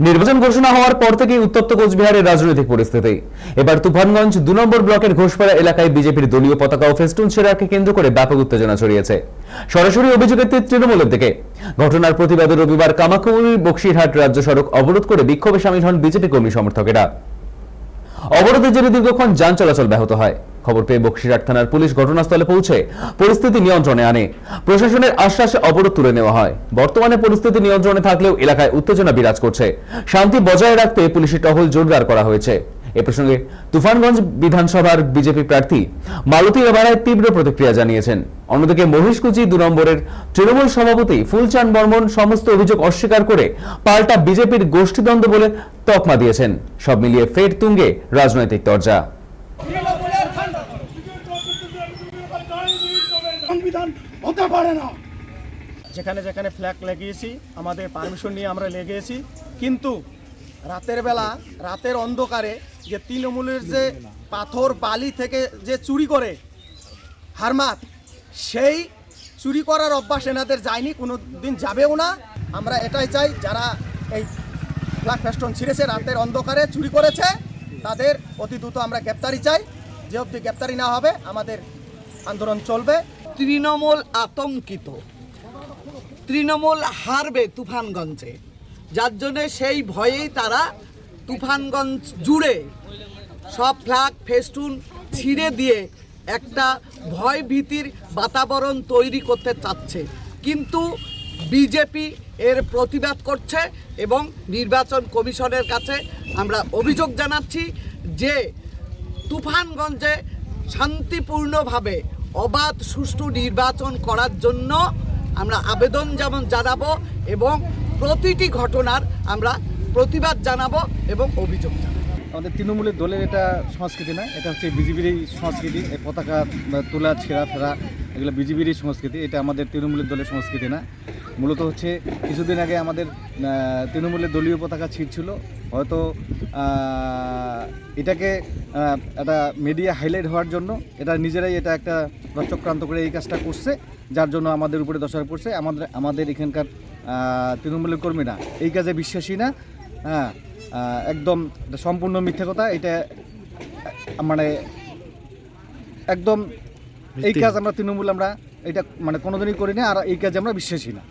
নির্বাচন ঘোষণা হওয়ার পর থেকেই উত্তপ্ত কোচবিহারের রাজনৈতিক পরিস্থিতি। এবার তুফানগঞ্জ 2 নম্বর ব্লকের ঘোষপাড়া এলাকায় বিজেপির দলীয় পতাকা ও ফেস্টুন ছেড়াকে কেন্দ্র করে ব্যাপক উত্তেজনা ছড়িয়েছে। সরাসরি অভিযোগের তীর তৃণমূলের দিকে। ঘটনার প্রতিবাদে রবিবার কামারকুড়ি বক্সিরহাট রাজ্য সড়ক অবরোধ করে বিক্ষোভে সামিল হন বিজেপি কর্মী সমর্থকেরা। অবরোধের জেরে দীর্ঘক্ষণ যান চলাচল ব্যাহত হয়। খবর পেয়ে বক্সিরহাট থানার পুলিশ ঘটনাস্থলে পৌঁছে পরিস্থিতি নিয়ন্ত্রণে আনে। প্রশাসনের আশ্বাসে অবরোধ তুলে নেওয়া হয়। বর্তমানে পরিস্থিতি নিয়ন্ত্রণে থাকলেও এলাকায় উত্তেজনা বিরাজ করছে। শান্তি বজায় রাখতে পুলিশের টহল জোরদার করা হয়েছে। এ প্রসঙ্গে তুফানগঞ্জ বিধানসভার বিজেপি প্রার্থী মালতী রাভারায় তীব্র প্রতিক্রিয়া জানিয়েছেন। অন্যদিকে মহিষকুচি 2 নম্বরের তৃণমূল সভাপতি ফুলচাঁদ বর্মন সমস্ত অভিযোগ অস্বীকার করে পাল্টা বিজেপির গোষ্ঠীদ্বন্দ্ব বলে তকমা দিয়েছেন। সব মিলিয়ে ফের তুঙ্গে রাজনৈতিক তরজা। হতে পারে না। যেখানে যেখানে ফ্ল্যাগ লাগিয়েছি, আমাদের পারমিশন নিয়ে আমরা লেগেছি, কিন্তু রাতের বেলা, রাতের অন্ধকারে যে তৃণমূলের যে পাথর বালি থেকে যে চুরি করে হারমাত, সেই চুরি করার অভ্যাস এনাদের যায়নি, কোনো দিন যাবেও না। আমরা এটাই চাই, যারা এই ফ্ল্যাগ ফেস্টন ছিঁড়েছে, রাতের অন্ধকারে চুরি করেছে, তাদের অতি দ্রুত আমরা গ্রেপ্তারি চাই। যে অবধি গ্রেপ্তারি না হবে আমাদের আন্দোলন চলবে। তৃণমূল আতঙ্কিত, তৃণমূল হারবে তুফানগঞ্জে, যার জন্য সেই ভয়েই তারা তুফানগঞ্জ জুড়ে সব ফ্ল্যাগ ফেস্টুন ছিঁড়ে দিয়ে একটা ভয় ভীতির বাতাবরণ তৈরি করতে চাচ্ছে। কিন্তু বিজেপি এর প্রতিবাদ করছে এবং নির্বাচন কমিশনের কাছে আমরা অভিযোগ জানাচ্ছি যে তুফানগঞ্জে শান্তিপূর্ণভাবে অবাধ সুষ্ঠু নির্বাচন করার জন্য আমরা আবেদন যেমন জানাবো এবং প্রতিটি ঘটনার আমরা প্রতিবাদ জানাবো এবং অভিযোগ জানাবো। আমাদের তৃণমূলের দলের এটা সংস্কৃতি না, এটা হচ্ছে বিজেপিরই সংস্কৃতি। এই পতাকা তোলা ছেঁড়া ফেরা এগুলো বিজেপিরই সংস্কৃতি, এটা আমাদের তৃণমূলের দলের সংস্কৃতি না। মূলত হচ্ছে কিছুদিন আগে আমাদের তৃণমূলের দলীয় পতাকা ছিঁড়ছিল, হয়তো এটাকে একটা মিডিয়া হাইলাইট হওয়ার জন্য এটা নিজেরাই এটা একটা চক্রান্ত করে এই কাজটা করছে, যার জন্য আমাদের উপরে দশায় পড়ছে। আমাদের এখানকার তৃণমূলের কর্মীরা এই কাজে বিশ্বাসী না। হ্যাঁ, একদম সম্পূর্ণ মিথ্যা কথা। এটা মানে একদম এই কাজ আমরা তৃণমূল আমরা এটা মানে কোনোদিনই করি না, আর এই কাজে আমরা বিশ্বাসী না।